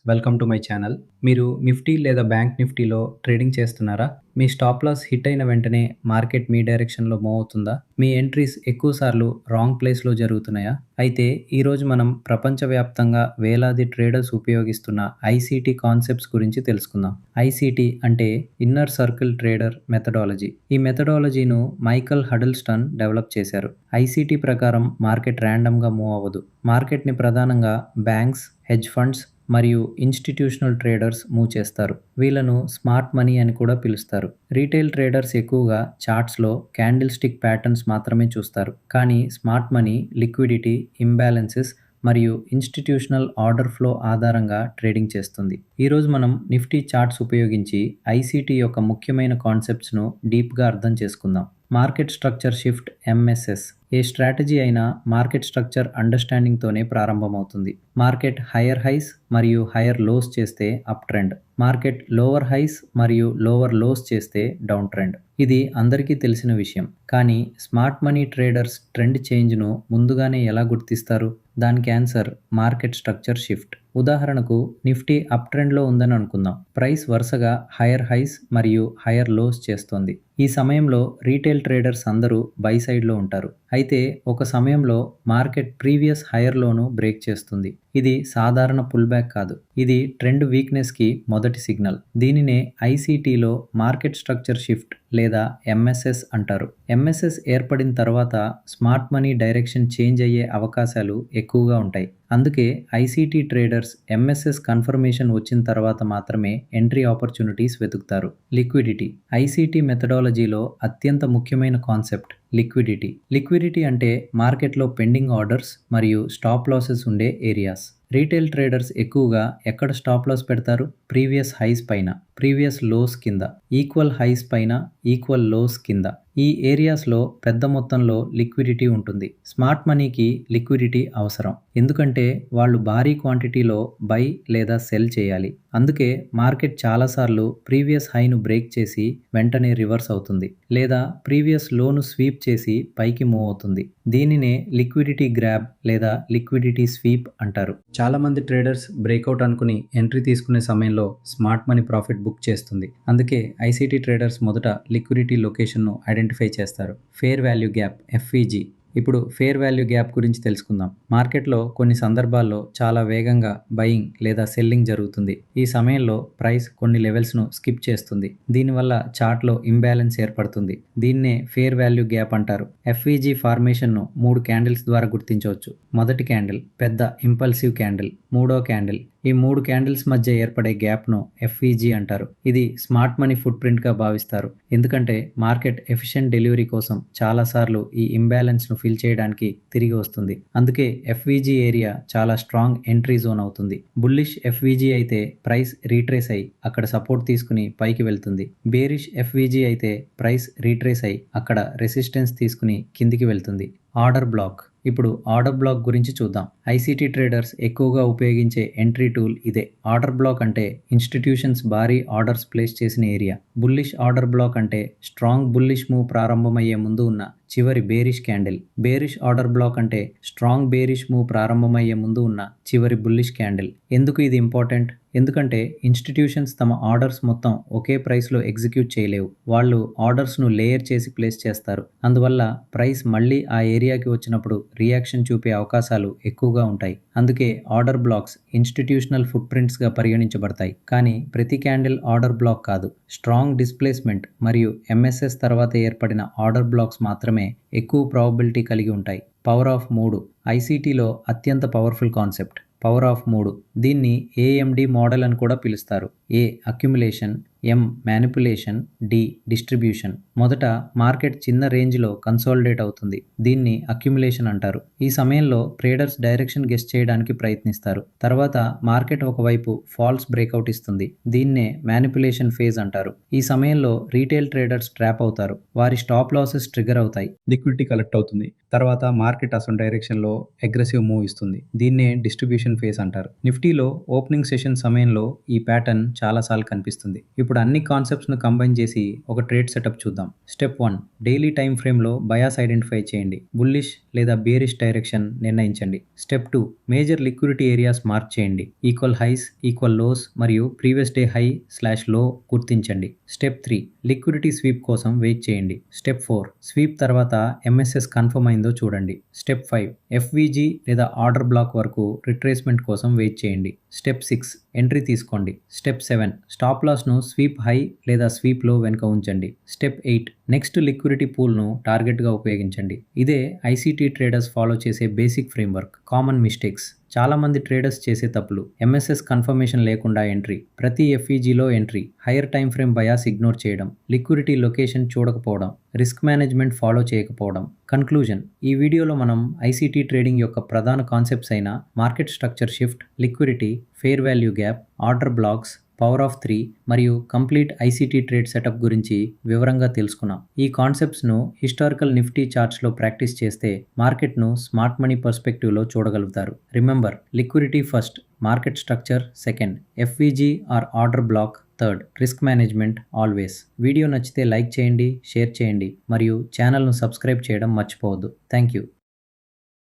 Welcome to my channel. మీరు Nifty లేదా bank నిఫ్టీలో ట్రేడింగ్ చేస్తున్నారా? మీ స్టాప్ లాస్ హిట్ అయిన వెంటనే మార్కెట్ మీ డైరెక్షన్‌లో మూవ్ అవుతుందా? మీ ఎంట్రీస్ ఎక్కువ సార్లు రాంగ్ ప్లేస్‌లో జరుగుతున్నాయా? అయితే ఈరోజు మనం ప్రపంచవ్యాప్తంగా వేలాది ట్రేడర్స్ ఉపయోగిస్తున్న ఐసీటీ కాన్సెప్ట్స్ గురించి తెలుసుకుందాం. ఐసీటీ అంటే ఇన్నర్ సర్కిల్ ట్రేడర్ మెథడాలజీ. ఈ మెథడాలజీను మైకల్ హడల్స్టన్ డెవలప్ చేశారు. ఐసీటీ ప్రకారం మార్కెట్ ర్యాండమ్‌గా మూవ్ అవ్వదు. మార్కెట్‌ని ప్రధానంగా బ్యాంక్స్, హెడ్జ్ ఫండ్స్ మరియు ఇన్స్టిట్యూషనల్ ట్రేడర్స్ మూవ్ చేస్తారు. వీళ్ళను స్మార్ట్ మనీ అని కూడా పిలుస్తారు. రీటైల్ ట్రేడర్స్ ఎక్కువగా చార్ట్స్లో క్యాండిల్ స్టిక్ ప్యాటర్న్స్ మాత్రమే చూస్తారు. కానీ స్మార్ట్ మనీ లిక్విడిటీ, ఇంబ్యాలెన్సెస్ మరియు ఇన్స్టిట్యూషనల్ ఆర్డర్ ఫ్లో ఆధారంగా ట్రేడింగ్ చేస్తుంది. ఈరోజు మనం నిఫ్టీ చార్ట్స్ ఉపయోగించి ఐసీటీ యొక్క ముఖ్యమైన కాన్సెప్ట్స్ను డీప్గా అర్థం చేసుకుందాం. Market structure shift MSS. ఏ స్ట్రాటజీ అయినా మార్కెట్ స్ట్రక్చర్ అండర్స్టాండింగ్తోనే ప్రారంభమవుతుంది. మార్కెట్ హయ్యర్ హైస్ మరియు హయ్యర్ లోస్ చేస్తే up trend. Market lower highs మరియు లోవర్ లోస్ చేస్తే డౌన్ ట్రెండ్. ఇది అందరికీ తెలిసిన విషయం. కానీ స్మార్ట్ మనీ ట్రేడర్స్ ట్రెండ్ చేంజ్ను ముందుగానే ఎలా గుర్తిస్తారు? దానికి ఆన్సర్ మార్కెట్ స్ట్రక్చర్ షిఫ్ట్. ఉదాహరణకు నిఫ్టీ అప్ ట్రెండ్లో ఉందని అనుకుందాం. ప్రైస్ వరుసగా హయ్యర్ హైస్ మరియు హయ్యర్ లోస్ చేస్తోంది. ఈ సమయంలో రీటైల్ ట్రేడర్స్ అందరూ బై సైడ్లో ఉంటారు. అయితే ఒక సమయంలో మార్కెట్ ప్రీవియస్ హయ్యర్ లోను బ్రేక్ చేస్తుంది. ఇది సాధారణ పుల్ బ్యాక్ కాదు. ఇది ట్రెండ్ వీక్నెస్కి మొదటి సిగ్నల్. దీనినే ఐసీటీలో మార్కెట్ స్ట్రక్చర్ షిఫ్ట్ లేదా ఎంఎస్ఎస్ అంటారు. ఎంఎస్ఎస్ ఏర్పడిన తర్వాత స్మార్ట్ మనీ డైరెక్షన్ చేంజ్ అయ్యే అవకాశాలు ఎక్కువగా ఉంటాయి. అందుకే ఐసీటీ ట్రేడర్స్ ఎంఎస్ఎస్ కన్ఫర్మేషన్ వచ్చిన తర్వాత మాత్రమే ఎంట్రీ ఆపర్చునిటీస్ వెతుకుతారు. లిక్విడిటీ. ఐసీటీ మెథడాలజీలో అత్యంత ముఖ్యమైన కాన్సెప్ట్ లిక్విడిటీ. లిక్విడిటీ అంటే మార్కెట్లో పెండింగ్ ఆర్డర్స్ మరియు స్టాప్ లాసెస్ ఉండే ఏరియాస్. రీటైల్ ట్రేడర్స్ ఎక్కువగా ఎక్కడ స్టాప్ లాస్ పెడతారు? ప్రీవియస్ హైస్ పైన, ప్రీవియస్ లోస్ కింద, ఈక్వల్ హైస్ పైన, ఈక్వల్ లోస్ కింద. ఈ ఏరియాస్లో పెద్ద మొత్తంలో లిక్విడిటీ ఉంటుంది. స్మార్ట్ మనీకి లిక్విడిటీ అవసరం. ఎందుకంటే వాళ్ళు భారీ క్వాంటిటీలో బై లేదా సెల్ చేయాలి. అందుకే మార్కెట్ చాలాసార్లు ప్రీవియస్ హైను బ్రేక్ చేసి వెంటనే రివర్స్ అవుతుంది, లేదా ప్రీవియస్ లోను స్వీప్ చేసి పైకి మూవ్ అవుతుంది. దీనినే లిక్విడిటీ గ్రాబ్ లేదా లిక్విడిటీ స్వీప్ అంటారు. చాలామంది ట్రేడర్స్ బ్రేక్అవుట్ అనుకుని ఎంట్రీ తీసుకునే సమయంలో స్మార్ట్ మనీ ప్రాఫిట్ బుక్ చేస్తుంది. అందుకే ఐసీటీ ట్రేడర్స్ మొదట లిక్విడిటీ లొకేషన్ను ఐడెంటిఫై చేస్తారు. Fair value gap FEG. ఇప్పుడు ఫేర్ వాల్యూ గ్యాప్ గురించి తెలుసుకుందాం. మార్కెట్లో కొన్ని సందర్భాల్లో చాలా వేగంగా బయింగ్ లేదా సెల్లింగ్ జరుగుతుంది. ఈ సమయంలో ప్రైస్ కొన్ని లెవెల్స్ను స్కిప్ చేస్తుంది. దీనివల్ల చార్ట్లో ఇంబ్యాలెన్స్ ఏర్పడుతుంది. దీన్నే ఫేర్ వాల్యూ గ్యాప్ అంటారు. ఎఫ్ఈజీ ఫార్మేషన్ను 3 క్యాండిల్స్ ద్వారా గుర్తించవచ్చు. మొదటి క్యాండిల్ పెద్ద ఇంపల్సివ్ క్యాండిల్. మూడో క్యాండిల్. ఈ 3 క్యాండిల్స్ మధ్య ఏర్పడే గ్యాప్ను ఎఫ్ఈజీ అంటారు. ఇది స్మార్ట్ మనీ ఫుట్ ప్రింట్గా భావిస్తారు. ఎందుకంటే మార్కెట్ ఎఫిషియెంట్ డెలివరీ కోసం చాలాసార్లు ఈ ఇంబ్యాలెన్స్ను ఫిల్ చేయడానికి తిరిగి వస్తుంది. అందుకే ఎఫ్ఈజీ ఏరియా చాలా స్ట్రాంగ్ ఎంట్రీ జోన్ అవుతుంది. బుల్లిష్ ఎఫ్ఈజీ అయితే ప్రైస్ రీట్రేస్ అయి అక్కడ సపోర్ట్ తీసుకుని పైకి వెళ్తుంది. బేరిష్ ఎఫ్ఈజీ అయితే ప్రైస్ రీట్రేస్ అయి అక్కడ రెసిస్టెన్స్ తీసుకుని కిందికి వెళ్తుంది. Order black. ఇప్పుడు ఆర్డర్ బ్లాక్ గురించి చూద్దాం. ఐసీటీ ట్రేడర్స్ ఎక్కువగా ఉపయోగించే ఎంట్రీ టూల్ ఇదే. ఆర్డర్ బ్లాక్ అంటే ఇన్స్టిట్యూషన్స్ భారీ ఆర్డర్స్ ప్లేస్ చేసిన ఏరియా. బుల్లిష్ ఆర్డర్ బ్లాక్ అంటే స్ట్రాంగ్ బుల్లిష్ మూవ్ ప్రారంభమయ్యే ముందు ఉన్న చివరి bearish candle. Bearish order black అంటే స్ట్రాంగ్ బేరిష్ మూవ్ ప్రారంభమయ్యే ముందు ఉన్న చివరి బుల్లిష్ క్యాండిల్. ఎందుకు ఇది ఇంపార్టెంట్? ఎందుకంటే ఇన్స్టిట్యూషన్స్ తమ ఆర్డర్స్ మొత్తం ఒకే ప్రైస్లో ఎగ్జిక్యూట్ చేయలేవు. వాళ్ళు ఆర్డర్స్ను లేయర్ చేసి ప్లేస్ చేస్తారు. అందువల్ల ప్రైస్ మళ్ళీ ఆ ఏరియాకి వచ్చినప్పుడు రియాక్షన్ చూపే అవకాశాలు ఎక్కువగా ఉంటాయి. అందుకే ఆర్డర్ బ్లాక్స్ ఇన్స్టిట్యూషనల్ ఫుట్ ప్రింట్స్గా పరిగణించబడతాయి. కానీ ప్రతి క్యాండిల్ ఆర్డర్ బ్లాక్ కాదు. స్ట్రాంగ్ డిస్ప్లేస్మెంట్ మరియు ఎంఎస్ఎస్ తర్వాత ఏర్పడిన ఆర్డర్ బ్లాక్స్ మాత్రమే ఎక్కువ ప్రాబబిలిటీ కలిగి ఉంటాయి. Power of 3. ఐసీటీలో అత్యంత పవర్ఫుల్ కాన్సెప్ట్ పవర్ ఆఫ్ 3. దీన్ని ఏఎండి మోడల్ అని కూడా పిలుస్తారు. ఏ అక్యుములేషన్, ఎం మ్యానిపులేషన్, డి డిస్ట్రిబ్యూషన్. మొదట మార్కెట్ చిన్న రేంజ్లో కన్సాలిడేట్ అవుతుంది. దీన్ని అక్యుములేషన్ అంటారు. ఈ సమయంలో ట్రేడర్స్ డైరెక్షన్ గెస్ చేయడానికి ప్రయత్నిస్తారు. తర్వాత మార్కెట్ ఒకవైపు ఫాల్స్ బ్రేక్అవుట్ ఇస్తుంది. దీన్నే మ్యానిపులేషన్ ఫేజ్ అంటారు. ఈ సమయంలో రీటైల్ ట్రేడర్స్ ట్రాప్ అవుతారు. వారి స్టాప్ లాసెస్ ట్రిగర్ అవుతాయి. లిక్విడిటీ కలెక్ట్ అవుతుంది. తర్వాత మార్కెట్ అసలు డైరెక్షన్లో అగ్రెసివ్ మూవ్ ఇస్తుంది. దీన్నే డిస్ట్రిబ్యూషన్ ఫేజ్ అంటారు. నిఫ్టీలో ఓపెనింగ్ సెషన్ సమయంలో ఈ ప్యాటర్న్ చాలాసార్లు కనిపిస్తుంది. ఇప్పుడు అన్ని కాన్సెప్ట్స్ను కంబైన్ చేసి ఒక ట్రేడ్ సెటప్ చూద్దాం. స్టెప్ 1. డైలీ టైం ఫ్రేమ్లో బయాస్ ఐడెంటిఫై చేయండి. బుల్లిష్ లేదా బేరిష్ డైరెక్షన్ నిర్ణయించండి. Step 2 major liquidity areas mark చేయండి. ఈక్వల్ హైస్, ఈక్వల్ లోస్ మరియు ప్రీవియస్ డే హై/లో గుర్తించండి. స్టెప్ 3 లిక్విడిటీ స్వీప్ కోసం వెయిట్ చేయండి. స్టెప్ 4 స్వీప్ తర్వాత ఎంఎస్ఎస్ కన్ఫర్మ్ అయిందో చూడండి. స్టెప్ 5 ఎఫ్విజి లేదా ఆర్డర్ బ్లాక్ వరకు రిట్రేస్మెంట్ కోసం వెయిట్ చేయండి. స్టెప్ 6 ఎంట్రీ తీసుకోండి. స్టెప్ 7 స్టాప్ లాస్ను స్వీప్ హై లేదా స్వీప్ లో వెనుక ఉంచండి. స్టెప్ 8 నెక్స్ట్ లిక్విడిటీ పూల్ను టార్గెట్గా ఉపయోగించండి. ఇదే ఐసిటీ ట్రేడర్స్ ఫాలో చేసే బేసిక్ ఫ్రేమ్వర్క్. కామన్ మిస్టేక్స్ చాలా మంది ట్రేడర్స్ చేసే తప్పులు: ఎంఎస్ఎస్ కన్ఫర్మేషన్ లేకుండా ఎంట్రీ, ప్రతి ఎఫ్ఈజీలో entry, higher time frame bias ignore చేయడం, లిక్విడిటీ లొకేషన్ చూడకపోవడం, రిస్క్ మేనేజ్మెంట్ ఫాలో చేయకపోవడం. కన్క్లూజన్: ఈ వీడియోలో మనం ఐసిటీ ట్రేడింగ్ యొక్క ప్రధాన కాన్సెప్ట్స్ అయిన market structure shift, liquidity, fair value gap, order blocks, power of 3 మరియు కంప్లీట్ ఐసిటీ ట్రేడ్ సెటప్ గురించి వివరంగా తెలుసుకున్నాం. ఈ కాన్సెప్ట్స్ను హిస్టారికల్ నిఫ్టీ చార్ట్స్లో ప్రాక్టీస్ చేస్తే మార్కెట్ను స్మార్ట్ మనీ పర్స్పెక్టివ్లో చూడగలుగుతారు. Remember, liquidity first, market structure second, FVG or order block third, risk management always. Video నచ్చితే లైక్ చేయండి, షేర్ చేయండి మరియు ఛానల్ను సబ్స్క్రైబ్ చేయడం మర్చిపోవద్దు. Thank you.